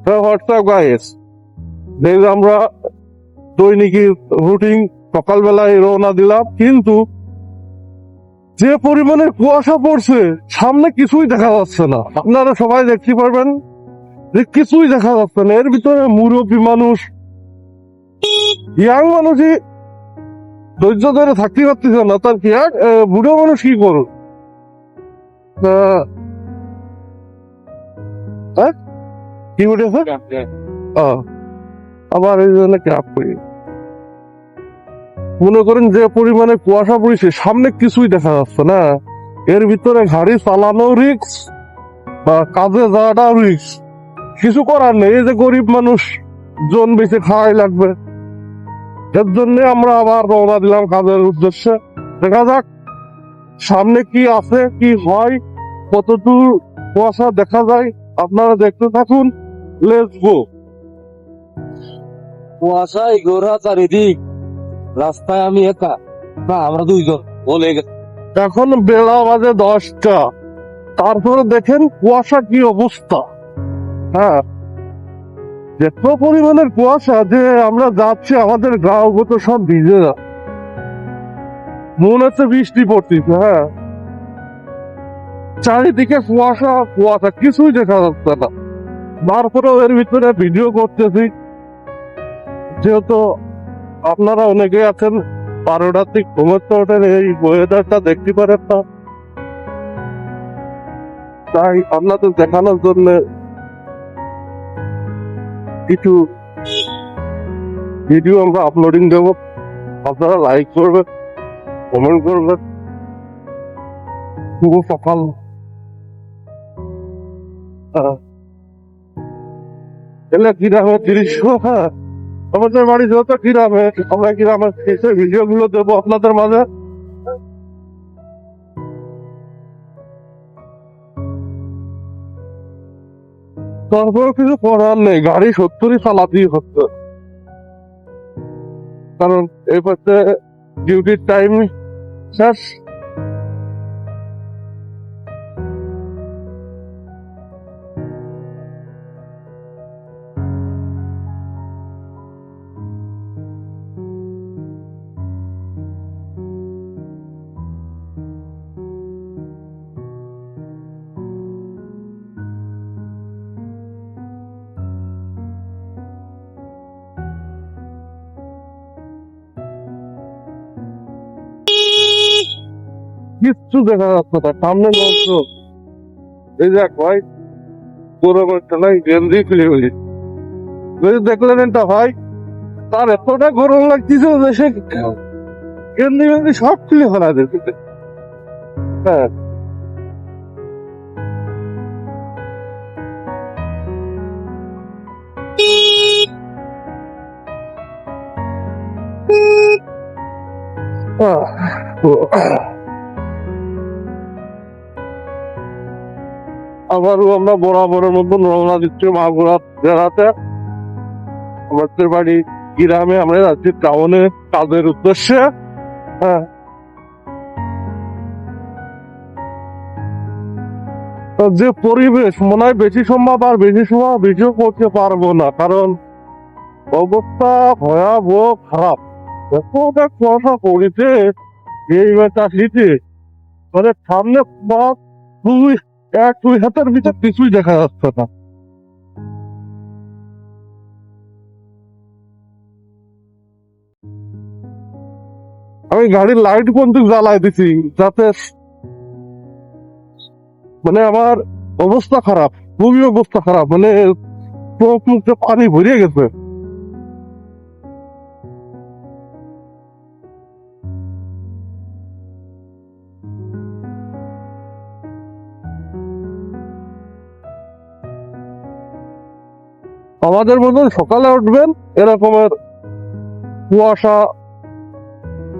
WhatsApp guys, দেখবে আমরা দৈনিকই routine সকালবেলায় রওনা দিলাম, কিন্তু যে পরিমাণে কুয়াশা পড়ছে সামনে কিছুই দেখা যাচ্ছে না। আপনারা সবাই দেখতে পারবেন যে কিছুই দেখা যাচ্ছে না। এর ভিতরে মুরব্বী মানুষ, ইয়াং মানুষই ধৈর্য ধরে থাকতে পারতেছে না, তার কি আর বুড়ো মানুষ কি করুন? কি উঠেছে? আবার এই জন্য ক্যাপ করি। মনে করেন যে পরিমাণে কুয়াশা পড়েছে সামনে কিছুই দেখা যাচ্ছে না। এর ভিতরে গাড়ি চালানো রিস্ক বা কাজে যাওয়াটা রিস্ক। কিছু করার নেই, এই যে গরিব মানুষ জন বেঁচে খাওয়াই লাগবে। এর জন্য আমরা আবার রওনা দিলাম কাজের উদ্দেশ্যে। দেখা যাক সামনে কি আছে, কি হয়, কতদূর কুয়াশা দেখা যায়। আপনারা দেখতে থাকুন, লেটস গো। কুয়াশায় ঘোরা চারিদিক, রাস্তায় আমি একা, না আমরা দুইজন বলে গেছে। এখন বেলা বাজে 10টা, তারপরে দেখেন কুয়াশা কি অবস্থা। হ্যাঁ, এত পরিমাণের কুয়াশা যে আমরা যাচ্ছি আমাদের গাঁও সব ভিজে যা, মনে হচ্ছে বৃষ্টি পড়তেছে। হ্যাঁ, চারিদিকে কুয়াশা কুয়াশা, কিছুই দেখা যাচ্ছে না। তারপরেও এর ভিতরে ভিডিও করতেছি, যেহেতু আপনারা অনেকে আছেন 12টার দিক ঘুমোতে ওঠেন, এই ওয়েদারটা দেখতে পারেন না, তাই আপনাদের দেখানোর জন্য কিছু ভিডিও আমরা আপলোডিং দেব। আপনারা লাইক করবেন, কমেন্ট করবেন। শুভ সকাল। এলে গ্রামের দৃশ্য। হ্যাঁ, আমাদের বাড়ি যেহেতু গ্রামে, আমরা গ্রামের ভিডিও গুলো দেবো আপনাদের মাঝে। তারপরে কিছু করার নেই, গাড়ি 70-ই চালাতেই হচ্ছে, কারণ এই পাশে ডিউটির টাইম শেষ। কিচ্ছু দেখা যাচ্ছে না, সামনে মাত্র এই যে ভাই গরম একটা নাই গেঞ্জি খুলে ফেলি। দেখলেন এটা ভাই, তার এতটা গরম লাগতেছে যে সে গেঞ্জি গেঞ্জি সব খুলে ফেলা দিচ্ছে। হ্যাঁ, আবারও আমরা বরাবরের মতন রওনা দিচ্ছি মাগুরা জেলাতে। আমাদের বাড়ি গ্রামে, আমরা যাচ্ছি টাউনে কাজের উদ্দেশ্যে। হ্যাঁ, যে পরিবেশ মনে হয় বেশি সম্ভব আর বেশি সময় ভিডিও করতে পারবো না, কারণ অবস্থা ভয়াবহ খারাপ। এতটা কুয়াশা পড়েছে এই শীতে, মানে সামনে দুই দুই হাতের ভিতর কিছুই দেখা যাচ্ছে না। আমি গাড়ির লাইট পর্যন্ত জ্বালাই দিছি, যাতে মানে আমার অবস্থা খারাপ, খুবই অবস্থা খারাপ, মানে চোখ মুখে পানি ভরিয়ে গেছে। আমাদের মতন সকালে উঠবেন এরকমের কুয়াশা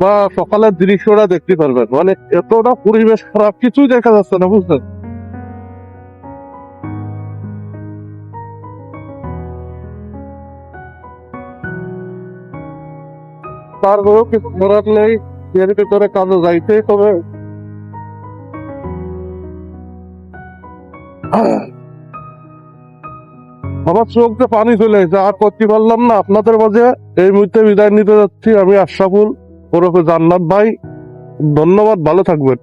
বা সকালের দৃশ্যটা দেখতে পারবেন, মানে এতটা পরিবেশ খারাপ, কিছুই দেখা যাচ্ছে না, বুঝলেন? তারপরেও কিছু করার নেই, এর ভিতরে কাজে যাইতেই তবে। আমার চোখ দিয়ে পানি চলে এসেছে, আর করতে পারলাম না। আপনাদের মাঝে এই মুহূর্তে বিদায় নিতে যাচ্ছি। আমি আশরাফুল ওরফে জান্নাত ভাই। ধন্যবাদ, ভালো থাকবেন।